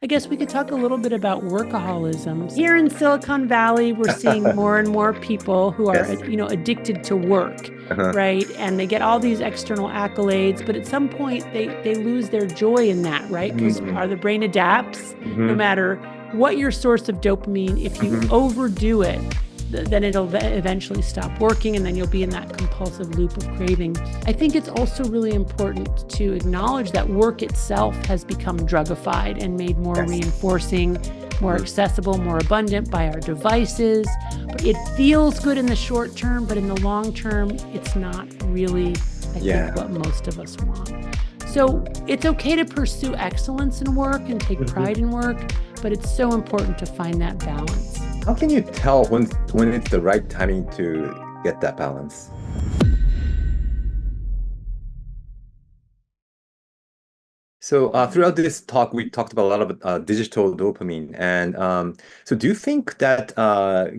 I guess we could talk a little bit about workaholism. Here in Silicon Valley, we're seeing more and more people who are, Yes. addicted to work, right? And they get all these external accolades, but at some point they lose their joy in that, right? Because the brain adapts no matter what your source of dopamine. If you overdo it, then it'll eventually stop working, and then you'll be in that compulsive loop of craving. I think it's also really important to acknowledge that work itself has become drugified and made more reinforcing, more accessible, more abundant by our devices. It feels good in the short term, but in the long term, it's not really, I think, what most of us want. So it's okay to pursue excellence in work and take pride in work, but it's so important to find that balance. How can you tell when it's the right timing to get that balance? So throughout this talk, we talked about a lot of digital dopamine. And so do you think that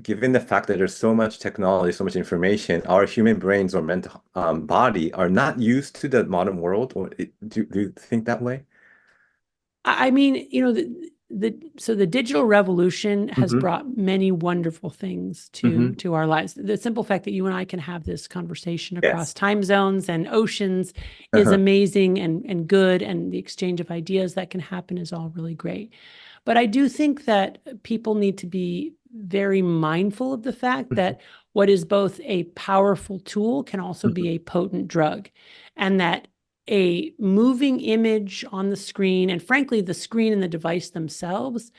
given the fact that there's so much technology, so much information, our human brains or mental body are not used to the modern world? Or do you think that way? I mean, so the digital revolution has brought many wonderful things to our lives. The simple fact that you and I can have this conversation across time zones and oceans is amazing and good, and the exchange of ideas that can happen is all really great. But I do think that people need to be very mindful of the fact that what is both a powerful tool can also be a potent drug, and that a moving image on the screen, and frankly, the screen and the device themselves,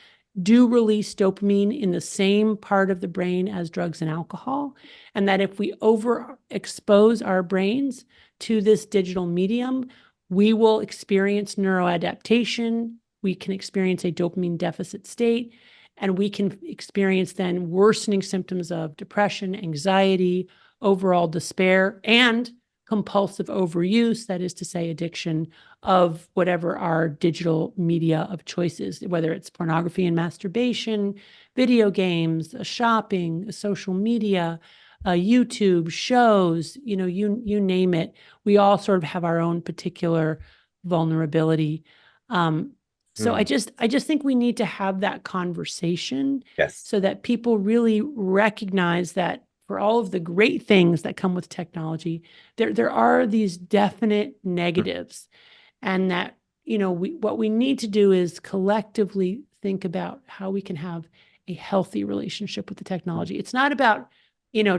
do release dopamine in the same part of the brain as drugs and alcohol. And that if we overexpose our brains to this digital medium, we will experience neuroadaptation, we can experience a dopamine deficit state, and we can experience then worsening symptoms of depression, anxiety, overall despair, and compulsive overuse, that is to say, addiction of whatever our digital media of choices, whether it's pornography and masturbation, video games, shopping, social media, YouTube, shows, you name it. We all sort of have our own particular vulnerability. So I just think we need to have that conversation so that people really recognize that for all of the great things that come with technology, there are these definite negatives, and that what we need to do is collectively think about how we can have a healthy relationship with the technology. It's not about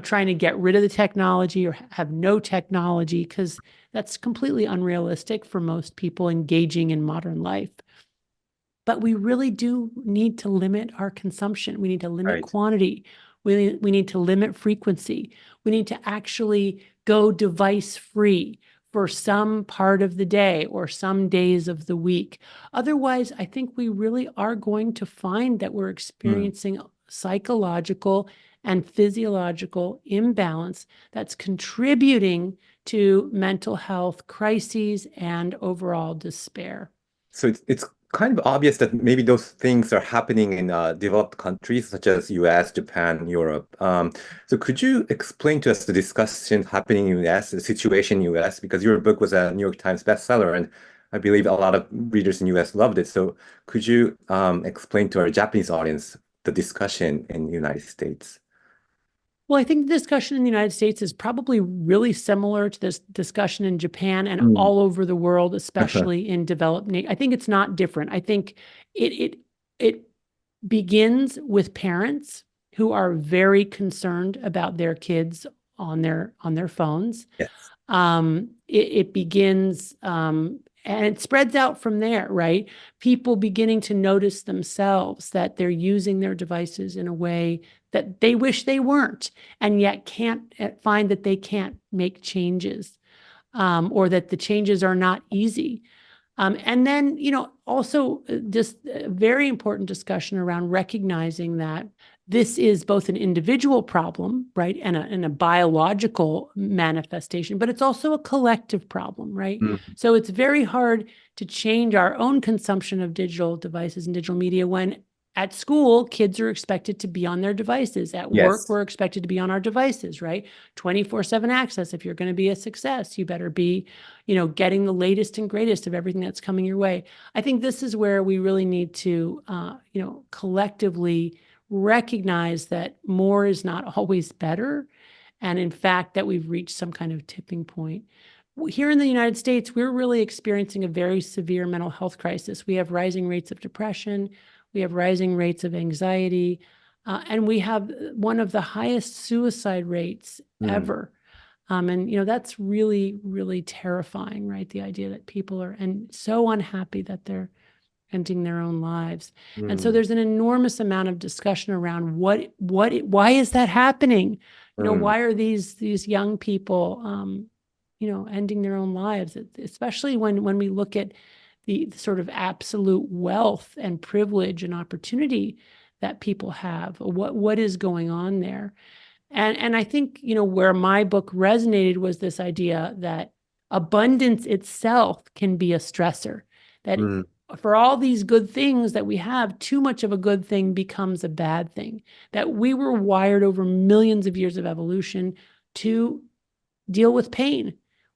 trying to get rid of the technology or have no technology, because that's completely unrealistic for most people engaging in modern life. But we really do need to limit our consumption. We need to limit quantity. We need to limit frequency. We need to actually go device free for some part of the day or some days of the week. Otherwise, I think we really are going to find that we're experiencing psychological and physiological imbalance that's contributing to mental health crises and overall despair. So it's kind of obvious that maybe those things are happening in developed countries such as US, Japan, Europe. So could you explain to us the discussion happening in US, the situation in US, because your book was a New York Times bestseller, and I believe a lot of readers in US loved it. So could you explain to our Japanese audience the discussion in the United States? Well, I think the discussion in the United States is probably really similar to this discussion in Japan and all over the world, especially in developed nations. I think it's not different. I think it begins with parents who are very concerned about their kids on their phones. Yes. It begins and it spreads out from there, right? People beginning to notice themselves that they're using their devices in a way that they wish they weren't, and yet can't find that they can't make changes, or that the changes are not easy. And then, also just a very important discussion around recognizing that this is both an individual problem, right, and a biological manifestation, but it's also a collective problem, right? So it's very hard to change our own consumption of digital devices and digital media when at school, kids are expected to be on their devices. At work, Yes. we're expected to be on our devices, right? 24/7 access. If you're going to be a success, you better be, getting the latest and greatest of everything that's coming your way. I think this is where we really need to, collectively recognize that more is not always better. And in fact, that we've reached some kind of tipping point. Here in the United States, we're really experiencing a very severe mental health crisis. We have rising rates of depression. We have rising rates of anxiety. And we have one of the highest suicide rates ever. And, that's really, really terrifying, right? The idea that people are so unhappy that they're ending their own lives. And so there's an enormous amount of discussion around why is that happening? Why are these young people, ending their own lives, especially when we look at the sort of absolute wealth and privilege and opportunity that people have. What is going on there? And I think, where my book resonated was this idea that abundance itself can be a stressor, that for all these good things that we have, too much of a good thing becomes a bad thing, that we were wired over millions of years of evolution to deal with pain.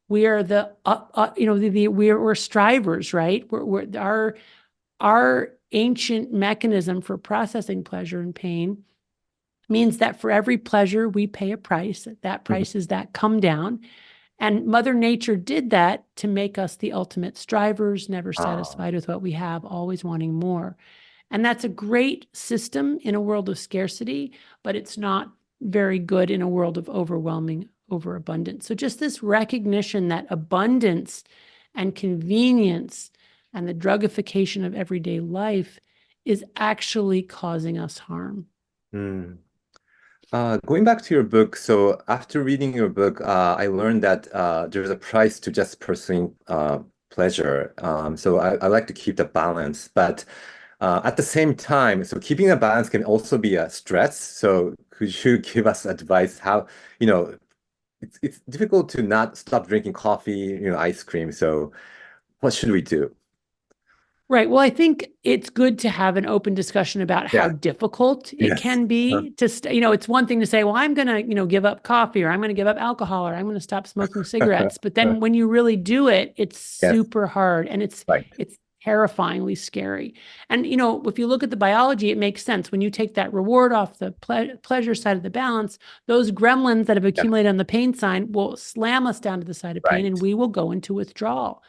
We are we're strivers, right? We're our ancient mechanism for processing pleasure and pain means that for every pleasure we pay a price. That price is that come down. And Mother Nature did that to make us the ultimate strivers, never satisfied with what we have, always wanting more. And that's a great system in a world of scarcity, but it's not very good in a world of overwhelming overabundance. So just this recognition that abundance and convenience and the drugification of everyday life is actually causing us harm. Going back to your book, so after reading your book, I learned that there's a price to just pursuing pleasure. So I like to keep the balance, but at the same time, so keeping a balance can also be a stress. So could you give us advice how, it's difficult to not stop drinking coffee, ice cream. So what should we do? Right. Well, I think it's good to have an open discussion about how difficult it can be to, it's one thing to say, well, I'm going to, give up coffee, or I'm going to give up alcohol, or I'm going to stop smoking cigarettes. But then when you really do it, it's super hard, and it's terrifyingly scary. And, if you look at the biology, it makes sense. When you take that reward off the pleasure side of the balance, those gremlins that have accumulated on the pain sign will slam us down to the side of pain, and we will go into withdrawal.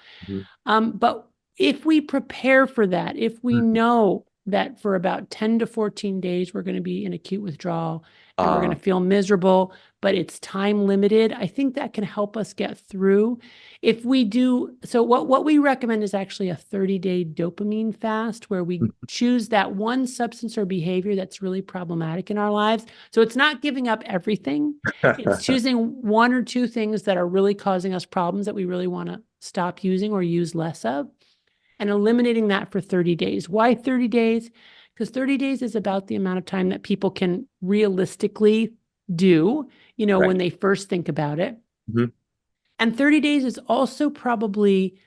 But if we prepare for that, if we know that for about 10 to 14 days, we're going to be in acute withdrawal and we're going to feel miserable, but it's time limited, I think that can help us get through. If we do, so what we recommend is actually a 30-day dopamine fast, where we choose that one substance or behavior that's really problematic in our lives. So it's not giving up everything. It's choosing one or two things that are really causing us problems that we really want to stop using or use less of, and eliminating that for 30 days. Why 30 days? Because 30 days is about the amount of time that people can realistically do, when they first think about it. And 30 days is also probably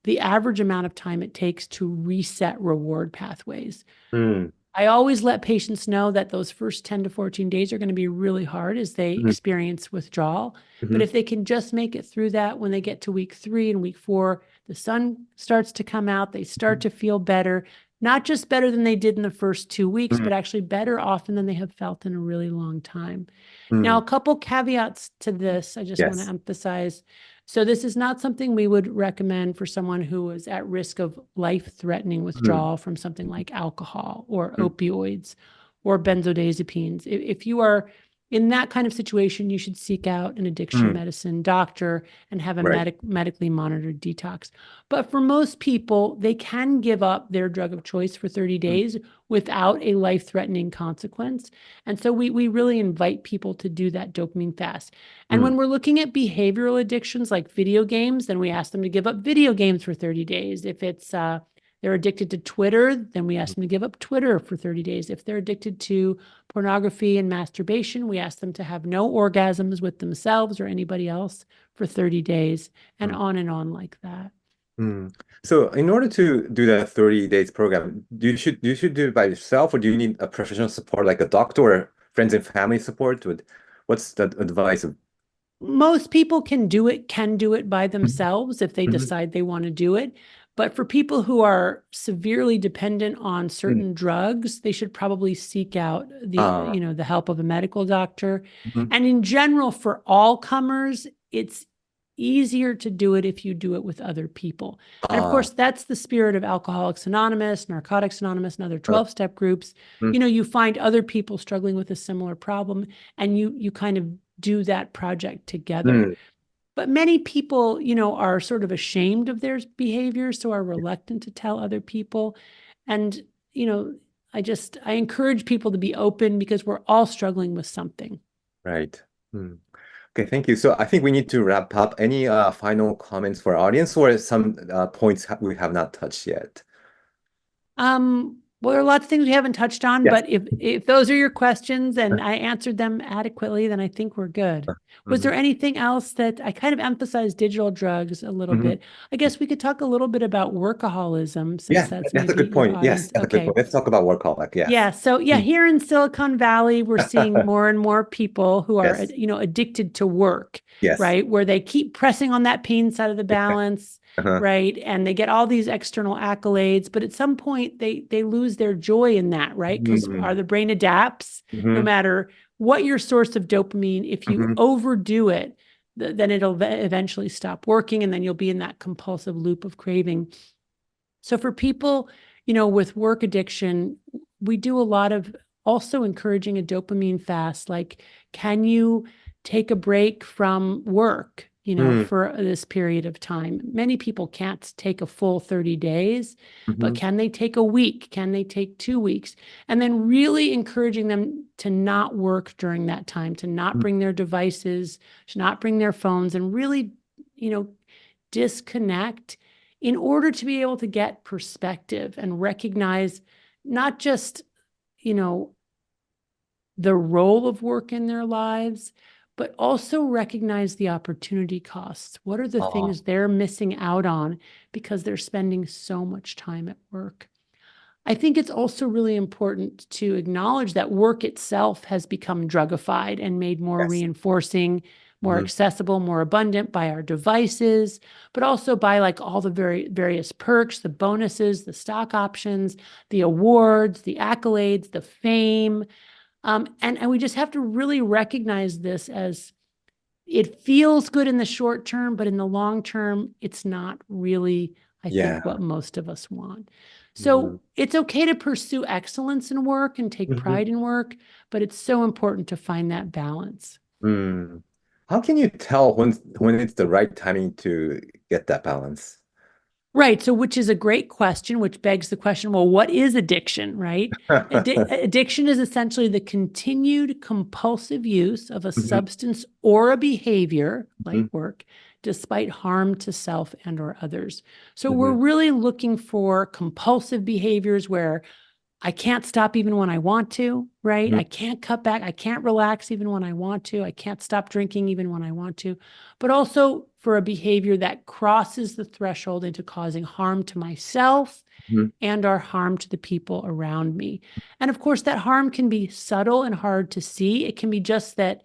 the average amount of time it takes to reset reward pathways. I always let patients know that those first 10 to 14 days are going to be really hard as they experience withdrawal. But if they can just make it through that, when they get to week 3 and week 4, the sun starts to come out, they start to feel better, not just better than they did in the first 2 weeks, but actually better often than they have felt in a really long time. Now, a couple caveats to this, I just want to emphasize. So this is not something we would recommend for someone who is at risk of life-threatening withdrawal from something like alcohol or opioids or benzodiazepines. If you are in that kind of situation, you should seek out an addiction medicine doctor and have a medically monitored detox. But for most people, they can give up their drug of choice for 30 days without a life-threatening consequence. And so we really invite people to do that dopamine fast. And when we're looking at behavioral addictions like video games, then we ask them to give up video games for 30 days. If it's they're addicted to Twitter, then we ask them to give up Twitter for 30 days. If they're addicted to pornography and masturbation, we ask them to have no orgasms with themselves or anybody else for 30 days, and on like that. Mm. So in order to do the 30 days program, you should do it by yourself, or do you need a professional support like a doctor or friends and family support? What's the advice of? Most people can do it by themselves if they Mhm. decide they want to do it. But for people who are severely dependent on certain drugs, they should probably seek out the help of a medical doctor. Mhm. And in general, for all comers, it's easier to do it if you do it with other people. And of course, that's the spirit of Alcoholics Anonymous, Narcotics Anonymous, and other 12-step groups. Mhm. You find other people struggling with a similar problem, and you kind of do that project together. But many people, are sort of ashamed of their behavior, so are reluctant to tell other people. And, I encourage people to be open because we're all struggling with something. Right. Okay, thank you. So I think we need to wrap up. Any final comments for our audience, or some points we have not touched yet? Well, there are lots of things we haven't touched on, Yes. but if those are your questions and I answered them adequately, then I think we're good. Was there anything else that I kind of emphasized digital drugs a little bit? I guess we could talk a little bit about workaholism, since Yes, that's that's a maybe good your point. Yes, audience. that's a good point. Let's talk about workaholic. Yes. Yeah. So here in Silicon Valley, we're seeing more and more people who are, Yes. addicted to work, Yes. right? Where they keep pressing on that pain side of the balance, right? And they get all these external accolades, but at some point they lose their joy in that, right? Because the brain adapts no matter what your source of dopamine. If you overdo it, then it'll eventually stop working, and then you'll be in that compulsive loop of craving. So for people, with work addiction, we do a lot of also encouraging a dopamine fast. Like, can you take a break from work, for this period of time? Many people can't take a full 30 days, but can they take a week? Can they take 2 weeks? And then really encouraging them to not work during that time, to not bring their devices, to not bring their phones, and really, disconnect in order to be able to get perspective and recognize not just, the role of work in their lives, but also recognize the opportunity costs. What are the things they're missing out on because they're spending so much time at work? I think it's also really important to acknowledge that work itself has become drugified and made more reinforcing, more accessible, more abundant by our devices, but also by like all the various perks, the bonuses, the stock options, the awards, the accolades, the fame. And we just have to really recognize this as it feels good in the short term, but in the long term, it's not really, I think, what most of us want. So it's okay to pursue excellence in work and take pride in work, but it's so important to find that balance. How can you tell when it's the right timing to get that balance? Right. So, which is a great question, which begs the question, well, what is addiction, right? Addiction is essentially the continued compulsive use of a substance or a behavior, like work, despite harm to self and or others. So we're really looking for compulsive behaviors where I can't stop even when I want to, right? I can't cut back. I can't relax even when I want to. I can't stop drinking even when I want to. But also for a behavior that crosses the threshold into causing harm to myself and or harm to the people around me. And of course, that harm can be subtle and hard to see. It can be just that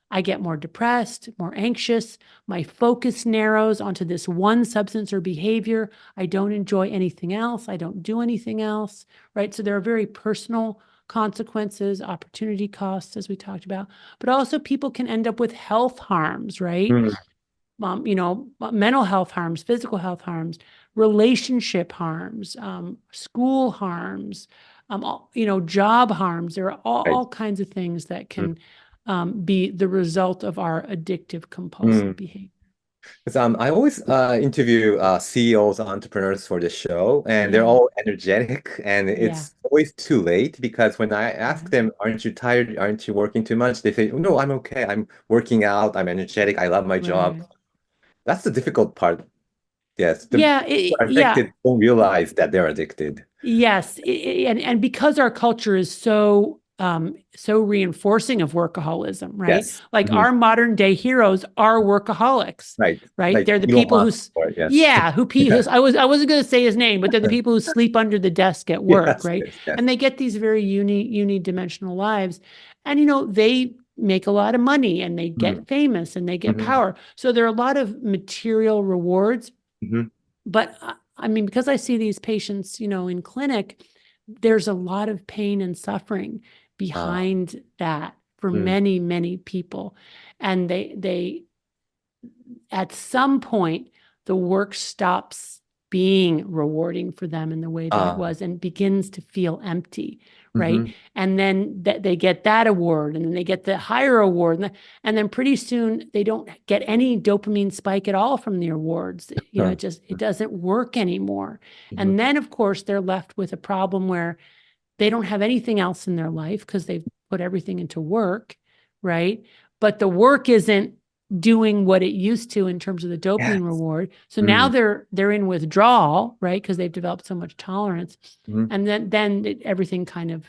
I get more depressed, more anxious. My focus narrows onto this one substance or behavior. I don't enjoy anything else. I don't do anything else, right? So there are very personal consequences, opportunity costs, as we talked about, but also people can end up with health harms, right? Mental health harms, physical health harms, relationship harms, school harms, job harms. There are all kinds of things that can be the result of our addictive compulsive behavior. I always interview CEOs, entrepreneurs for the show, and they're all energetic, and it's always too late because when I ask them, "Aren't you tired? Aren't you working too much?" They say, "No, I'm okay. I'm working out. I'm energetic. I love my job." That's the difficult part. Yes, the addicted don't realize that they're addicted. Yes, and because our culture is so so reinforcing of workaholism, right? Yes. Like our modern day heroes are workaholics, Right. right? Like They're the Elon people Musk, yes. yeah, I wasn't going to say his name, but they're the people who sleep under the desk at work, Yes, right? yes, yes. And they get these very unidimensional lives. And, they make a lot of money and they get famous and they get power. So there are a lot of material rewards. But I mean, because I see these patients, in clinic, there's a lot of pain and suffering behind that for many, many people. And they at some point, the work stops being rewarding for them in the way that it was and begins to feel empty, right? And then they get that award and then they get the higher award. And then pretty soon they don't get any dopamine spike at all from the awards. It doesn't work anymore. And then, of course, they're left with a problem where they don't have anything else in their life because they've put everything into work, right? But the work isn't doing what it used to in terms of the dopamine reward. So now they're in withdrawal, right? Because they've developed so much tolerance. And then everything kind of,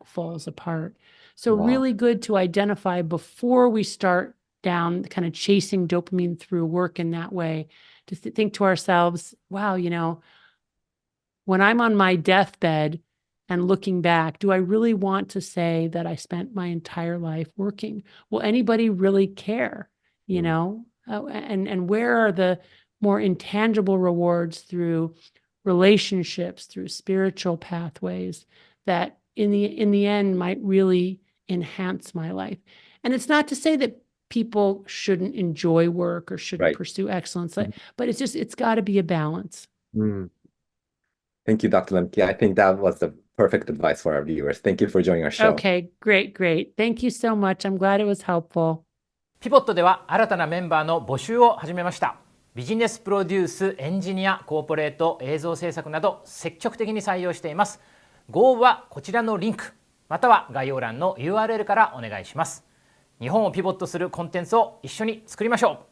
falls apart. So really good to identify before we start down kind of chasing dopamine through work in that way, to think to ourselves, wow, when I'm on my deathbed and looking back, do I really want to say that I spent my entire life working? Will anybody really care? And where are the more intangible rewards through relationships, through spiritual pathways that in the end might really enhance my life? And it's not to say that people shouldn't enjoy work or shouldn't pursue excellence, but it's got to be a balance. Thank you, Dr. Lemke. I think that was the perfect advice for our viewers. Thank you for joining our show. Okay, great. Thank you so much. I'm glad it was helpful. PIVOT では新たなメンバーの募集を始めました。ビジネスプロデュース、エンジニア、コーポレート、映像制作など積極的に採用しています。ご応募はこちらのリンク、または概要欄の URL からお願いします。日本をピボットするコンテンツを一緒に作りましょう。